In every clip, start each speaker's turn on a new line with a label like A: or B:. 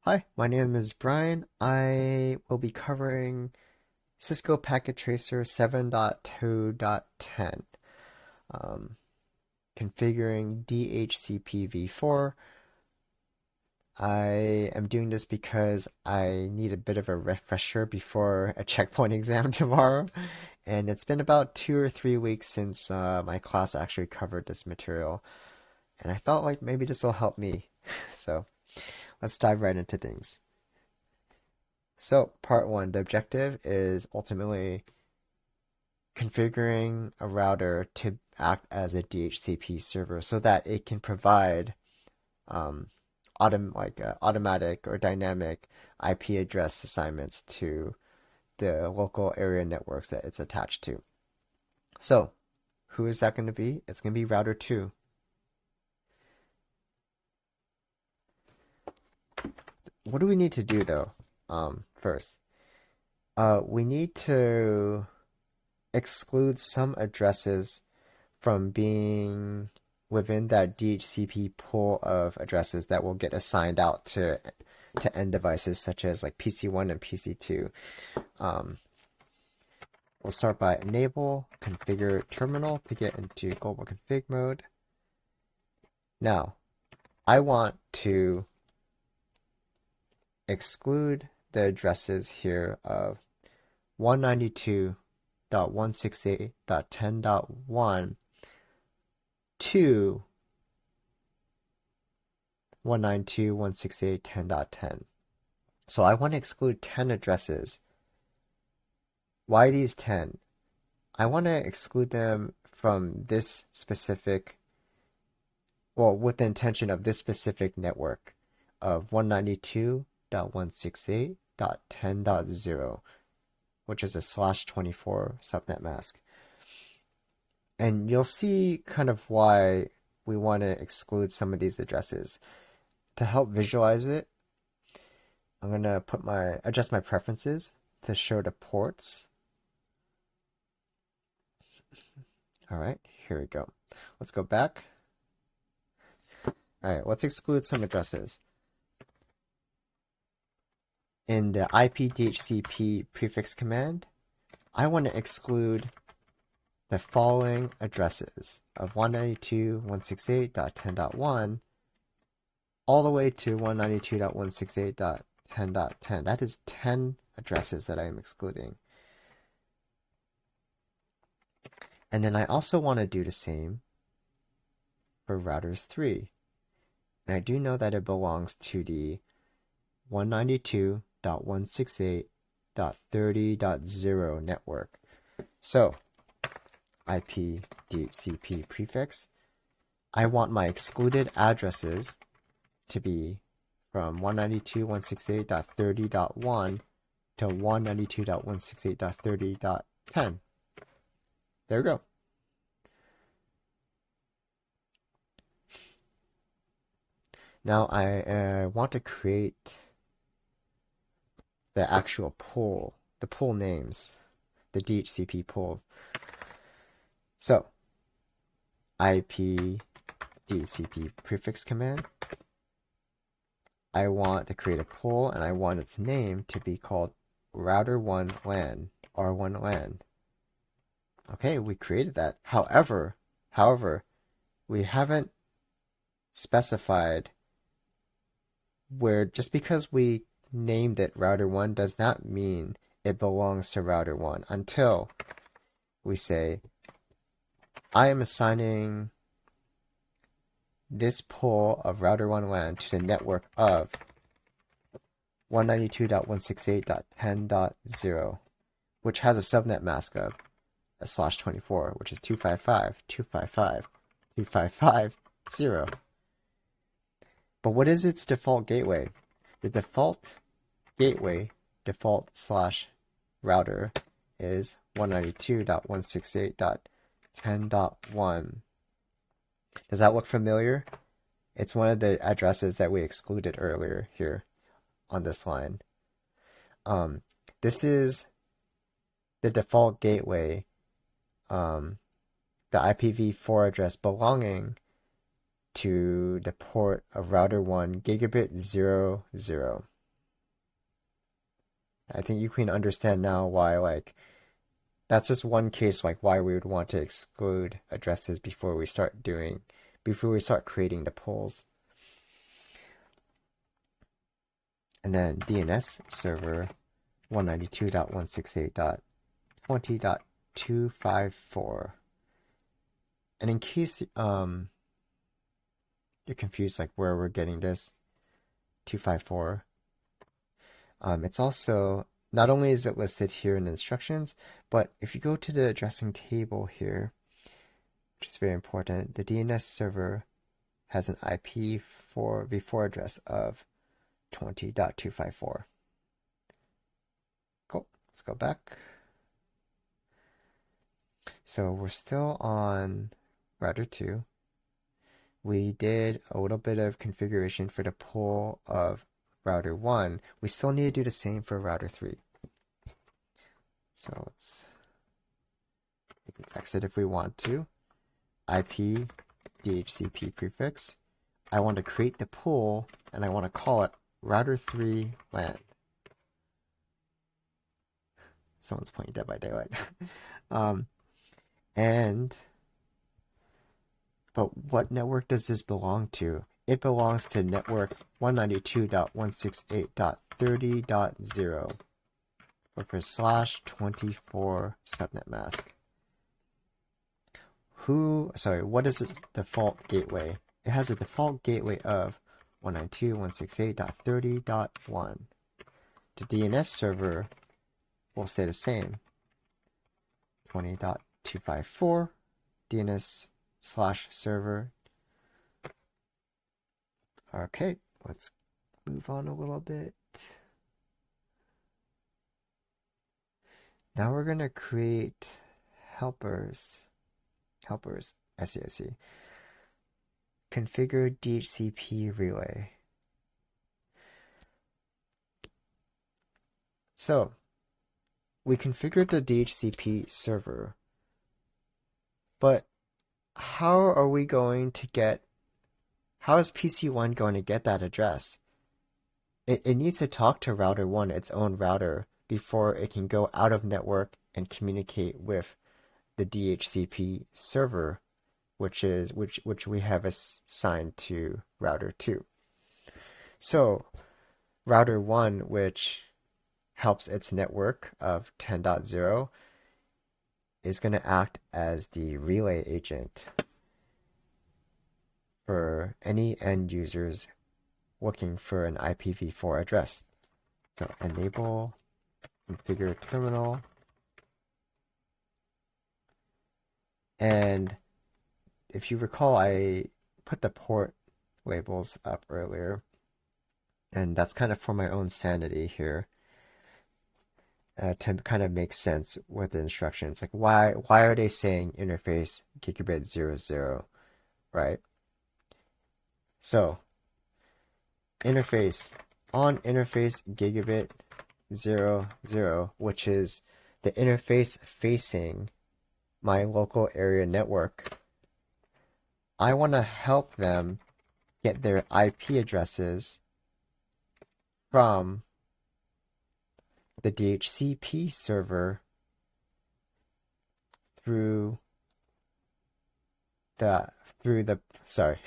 A: Hi, my name is Brian. I will be covering Cisco Packet Tracer 7.2.10, um, configuring DHCPv4. I am doing this because I need a bit of a refresher before a checkpoint exam tomorrow, and it's been about 2 or 3 weeks since my class actually covered this material, and I felt like maybe this will help me. So let's dive right into things. So, part one, the objective is ultimately configuring a router to act as a DHCP server so that it can provide um, automatic or dynamic IP address assignments to the local area networks that it's attached to. So, who is that going to be? It's going to be router 2. What do we need to do though? First, we need to exclude some addresses from being within that DHCP pool of addresses that will get assigned out to end devices such as like PC1 and PC2. Um, we'll start by enable configure terminal to get into global config mode. Now, I want to exclude the addresses here of 192.168.10.1 to 192.168.10.10. So I want to exclude 10 addresses. Why these 10? I want to exclude them from this specific, well, with the intention of this specific network of 192.168.10.0, which is a /24 subnet mask. And you'll see kind of why we want to exclude some of these addresses. To help visualize it, I'm going to adjust my preferences to show the ports. All right, here we go. Let's go back. All right, let's exclude some addresses. In the ipdhcp prefix command, I want to exclude the following addresses of 192.168.10.1 all the way to 192.168.10.10. That is 10 addresses that I am excluding. And then I also want to do the same for routers 3. And I do know that it belongs to the 192.168.30.0 network. So, IP DHCP prefix, I want my excluded addresses to be from 192.168.30.1 to 192.168.30.10. There we go. Now I want to create the actual pool, the pool names, the DHCP pools. So, IP DHCP prefix command. I want to create a pool and I want its name to be called router1 LAN, R1 LAN. Okay, we created that. However, we haven't specified where, just because we named it router 1 does not mean it belongs to router 1 until we say, I am assigning this pool of router 1 LAN to the network of 192.168.10.0, which has a subnet mask of a /24, which is 255.255.255.0. But what is its default gateway? The default gateway, default/router, is 192.168.10.1. Does that look familiar? It's one of the addresses that we excluded earlier here on this line. This is the default gateway, the IPv4 address belonging to the port of router 1 gigabit 00. I think you can understand now why, like, that's just one case, like, why we would want to exclude addresses before we start creating the polls. And then DNS server 192.168.20.254. And in case you're confused, like where we're getting this 254, it's also not only is it listed here in the instructions, but if you go to the addressing table here, which is very important, the DNS server has an IPv4 address of 20.254. Cool. Let's go back. So we're still on router 2. We did a little bit of configuration for the pool of router 1. We still need to do the same for router 3. So let's exit if we want to. IP DHCP prefix. I want to create the pool and I want to call it router 3 LAN. Someone's playing Dead by Daylight. But what network does this belong to? It belongs to network 192.168.30.0 / 24 subnet mask. What is its default gateway? It has a default gateway of 192.168.30.1. The DNS server will stay the same. 20.254 DNS/server. Okay, let's move on a little bit. Now we're going to create helpers. I see. Configure DHCP relay. So, we configured the DHCP server, but how is PC1 going to get that address? It needs to talk to router 1, its own router, before it can go out of network and communicate with the DHCP server, which we have assigned to router 2. So router 1, which helps its network of 10.0, is going to act as the relay agent for any end users looking for an IPv4 address. So enable configure terminal, and if you recall, I put the port labels up earlier, and that's kind of for my own sanity here, to kind of make sense with the instructions. Like why are they saying interface gigabit 00, right? So interface gigabit 00, which is the interface facing my local area network. I want to help them get their IP addresses from the DHCP server through the sorry.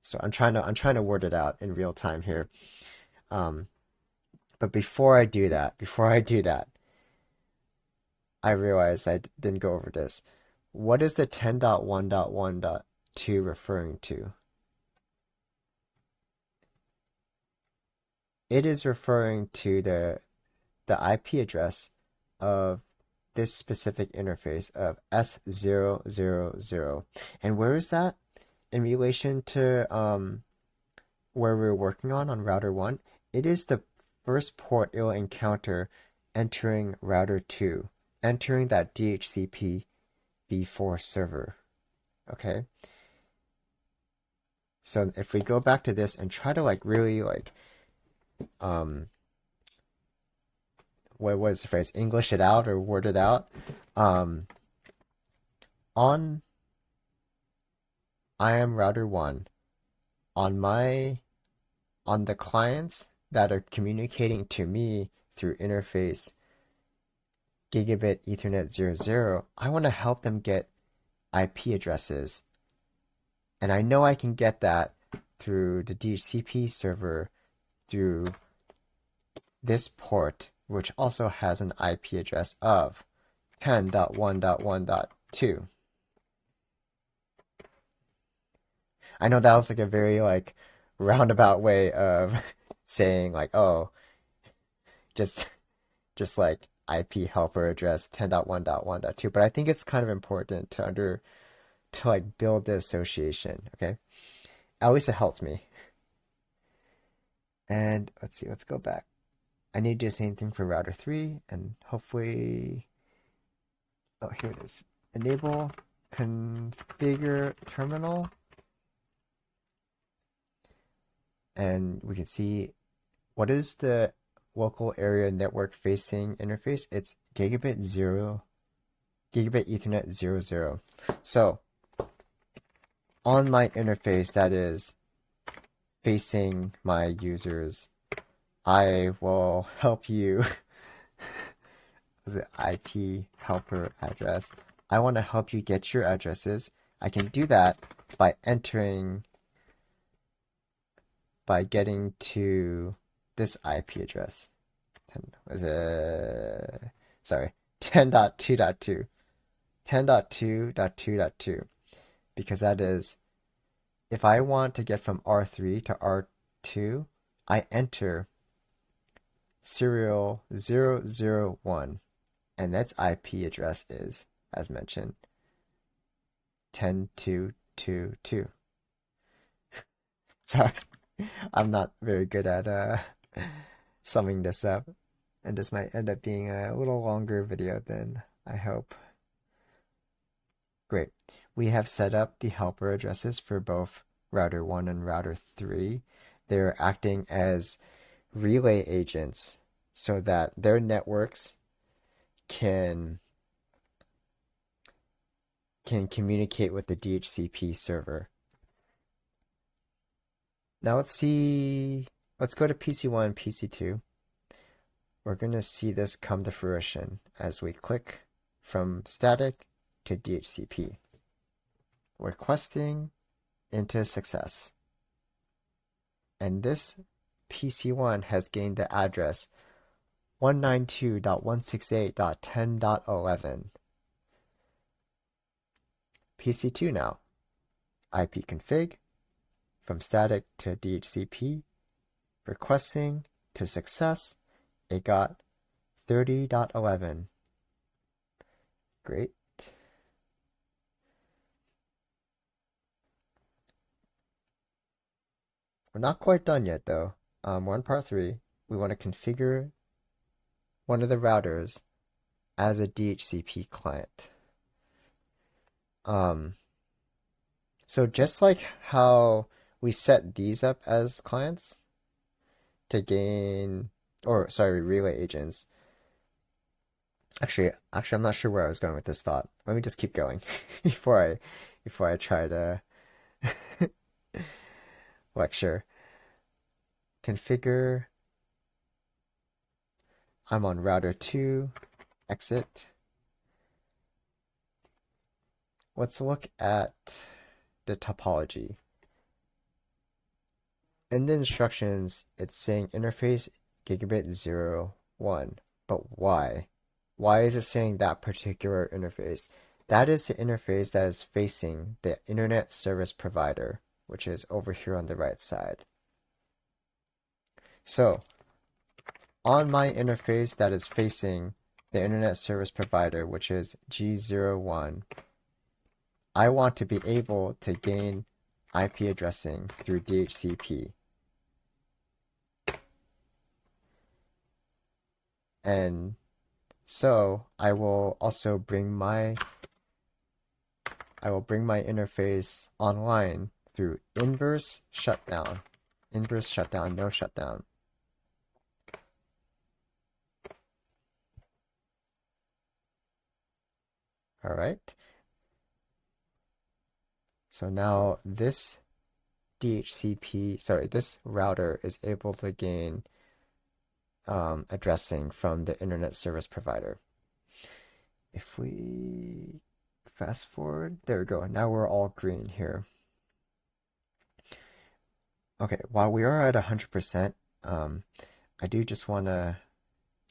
A: So I'm trying to word it out in real time here. But before I do that, I realized I didn't go over this. What is the 10.1.1.2 referring to? It is referring to the IP address of this specific interface of S000. And where is that in relation to where we're working on router 1? It is the first port it will encounter entering router 2, entering that DHCPv4 server. Okay? So if we go back to this and try to really what was the phrase? English it out or word it out. On I am router 1. On the clients that are communicating to me through interface gigabit Ethernet 00, I want to help them get IP addresses. And I know I can get that through the DHCP server through this port, which also has an IP address of 10.1.1.2. I know that was like a very like roundabout way of saying like, oh, just just like IP helper address 10.1.1.2, but I think it's kind of important to like build the association, okay? At least it helps me. And let's see, let's go back. I need to do the same thing for router 3 and hopefully, oh, here it is. Enable configure terminal, and we can see what is the local area network facing interface. It's gigabit Ethernet 00. So on my interface that is facing my users, I will help you. Is it IP helper address? I want to help you get your addresses. I can do that by getting to this IP address. 10, was it? Sorry, 10.2.2. 10.2.2.2. Because that is, if I want to get from R3 to R2, I enter serial 001, and its IP address is, as mentioned, 10.2.2.2. Sorry, I'm not very good at summing this up, and this might end up being a little longer video than I hope. Great. We have set up the helper addresses for both router 1 and router 3. They're acting as relay agents so that their networks can communicate with the DHCP server. Now let's go to PC1 and PC2. We're going to see this come to fruition as we click from static to DHCP. Requesting into success. And this PC1 has gained the address 192.168.10.11. PC2 now. ipconfig from static to DHCP. Requesting to success. It got 30.11. Great. We're not quite done yet though. We're on part 3. We want to configure one of the routers as a DHCP client. So just like how we set these up as clients to gain, or sorry, relay agents. Actually, I'm not sure where I was going with this thought. Let me just keep going before I try to lecture. Configure. I'm on router 2. Exit. Let's look at the topology. In the instructions, it's saying interface gigabit 01. But why? Why is it saying that particular interface? That is the interface that is facing the internet service provider, which is over here on the right side. So, on my interface that is facing the internet service provider, which is G01, I want to be able to gain IP addressing through DHCP. And so I will also bring my interface online through inverse shutdown. Inverse shutdown, no shutdown. All right. So now this router is able to gain addressing from the internet service provider. If we fast forward, there we go. Now we're all green here. Okay, while we are at 100%, I do just want to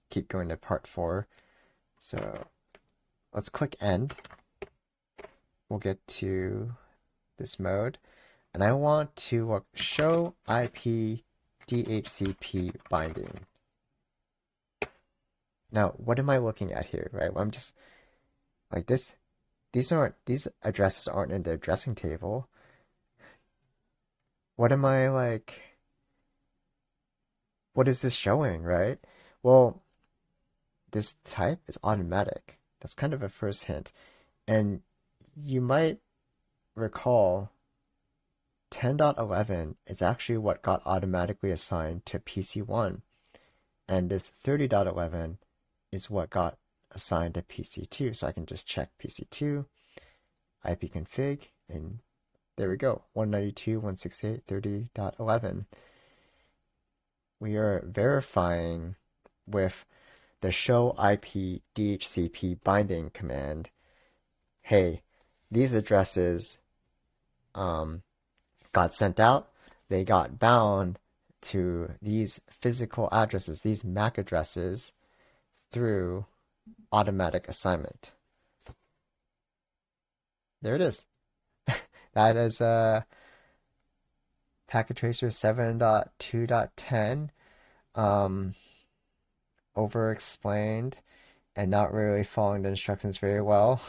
A: keep going to part 4. So let's click end. We'll get to this mode. And I want to show IP DHCP binding. Now, what am I looking at here, right? Well, I'm just like this. These addresses aren't in the addressing table. What am I like? What is this showing, right? Well, this type is automatic. That's kind of a first hint. And you might recall 10.11 is actually what got automatically assigned to PC1, and this 30.11 is what got assigned to PC2. So I can just check PC2, ipconfig, and there we go, 192.168.30.11. We are verifying with the show IP DHCP binding command, hey, these addresses got sent out, they got bound to these physical addresses, these MAC addresses, through automatic assignment. There it is. That is packet tracer 7.2.10, over explained and not really following the instructions very well.